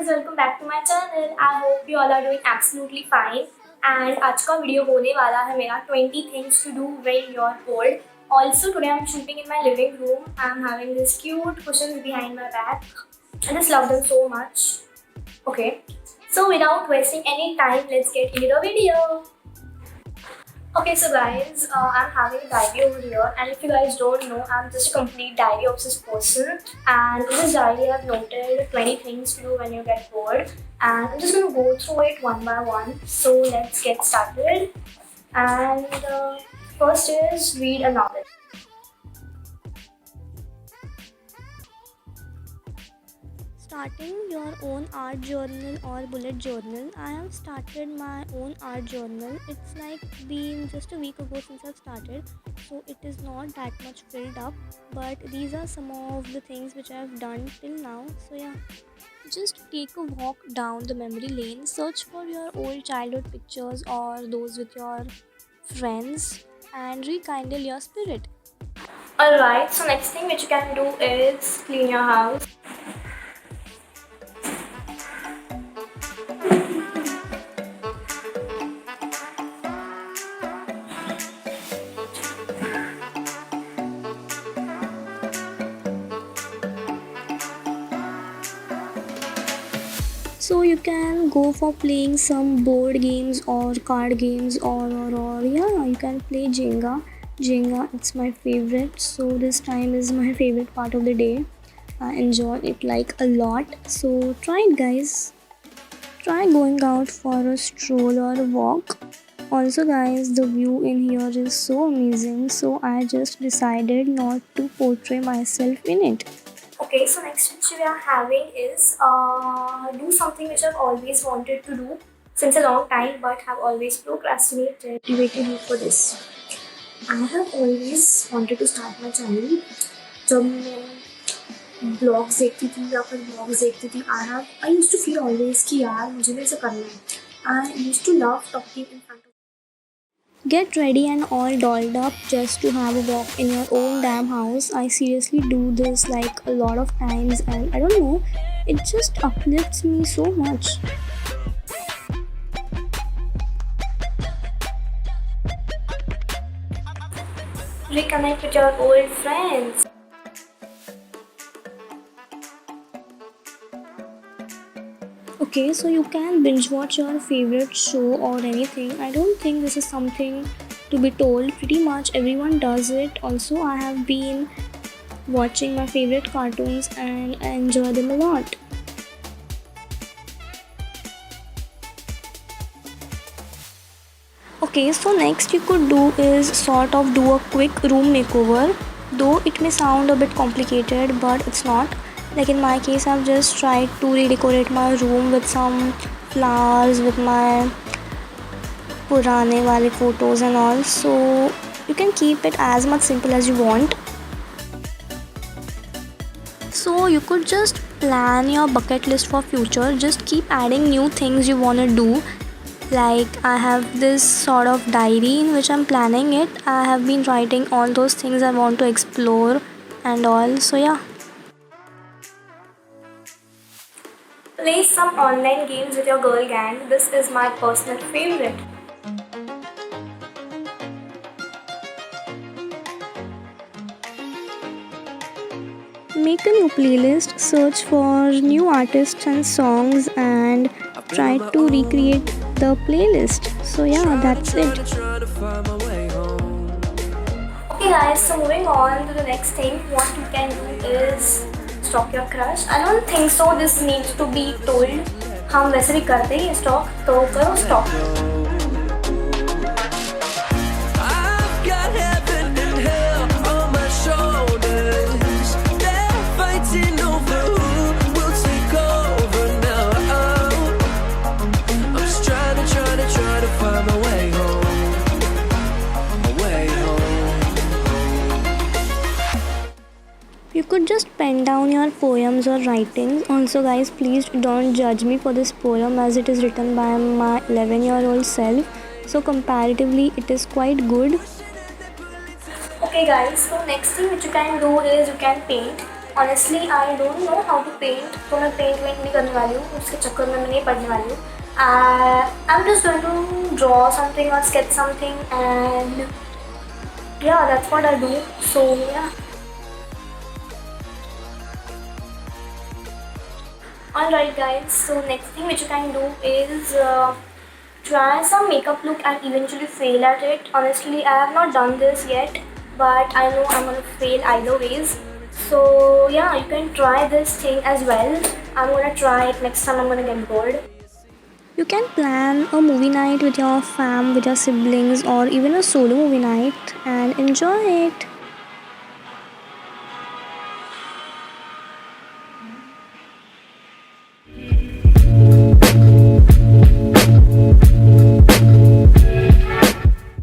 guys, welcome back to my channel. I hope you all are doing absolutely fine. And आज का video होने वाला है मेरा 20 things to do when you're bored. Also today I'm shooting in my living room. I'm having this cute cushions behind my back. I just love them so much. Okay, so without wasting any time, let's get into the video. Okay, so guys, I'm having a diary over here, and if you guys don't know, I'm just a complete diary obsessed person. And in this diary, I've noted 20 things to do when you get bored, and I'm just gonna go through it one by one. So let's get started. And first is read a novel. Starting your own art journal or bullet journal. I have started my own art journal. It's like been just a week ago since I've started, so it is not that much filled up, but these are some of the things which I've done till now. So yeah, just take a walk down the memory lane, search for your old childhood pictures or those with your friends, and rekindle your spirit. Alright, so next thing which you can do is clean your house. So you can go for playing some board games or card games or yeah, you can play Jenga. Jenga, it's my favorite. So this time is my favorite part of the day. I enjoy it like a lot. So try it, guys. Try going out for a stroll or a walk. Also guys, the view in here is so amazing, so I just decided not to portray myself in it. Okay, so next which we are having is do something which I've always wanted to do since a long time but have always procrastinated. Motivated me for this. I have always wanted to start my channel. जब मैं blogs देखती थी या फिर blogs देखती थी I used to feel always कि यार मुझे भी ऐसा करना है. I used to love talking in front of. Get ready and all dolled up just to have a walk in your own damn house. I seriously do this like a lot of times, and I don't know, it just uplifts me so much. Reconnect with your old friends. Okay, so you can binge watch your favorite show or anything. I don't think this is something to be told. Pretty much everyone does it. Also, I have been watching my favorite cartoons and I enjoy them a lot. Okay, so next you could do is sort of do a quick room makeover. Though it may sound a bit complicated, but it's not. Like in my case, I've just tried to redecorate my room with some flowers, with my purane wale photos and all. So you can keep it as much simple as you want. So you could just plan your bucket list for future. Just keep adding new things you want to do. Like I have this sort of diary in which I'm planning it. I have been writing all those things I want to explore and all. So yeah. Play some online games with your girl gang. This is my personal favorite. Make a new playlist, search for new artists and songs, and try to recreate the playlist. So yeah, that's it. Okay guys, so moving on to the next thing, what you can do is stalk your crush. I don't think so this needs to be told. हम वैसे भी करते ही stalk, तो करो stalk. You could just pen down your poems or writings. Also guys, please don't judge me for this poem as it is written by my 11-year-old self. So comparatively it is quite good. Okay guys, so next thing which you can do is you can paint. Honestly, I don't know how to paint, तो मैं paint went नहीं करने वाली हूँ, उसके चक्कर में मैं नहीं पढ़ने वाली हूँ. I'm just going to draw something or sketch something, and yeah, that's what I do. So yeah. Alright guys, so next thing which you can do is try some makeup look and eventually fail at it. Honestly, I have not done this yet, but I know I'm gonna fail either ways. So yeah, you can try this thing as well. I'm gonna try it next time I'm gonna get bored. You can plan a movie night with your fam, with your siblings, or even a solo movie night and enjoy it.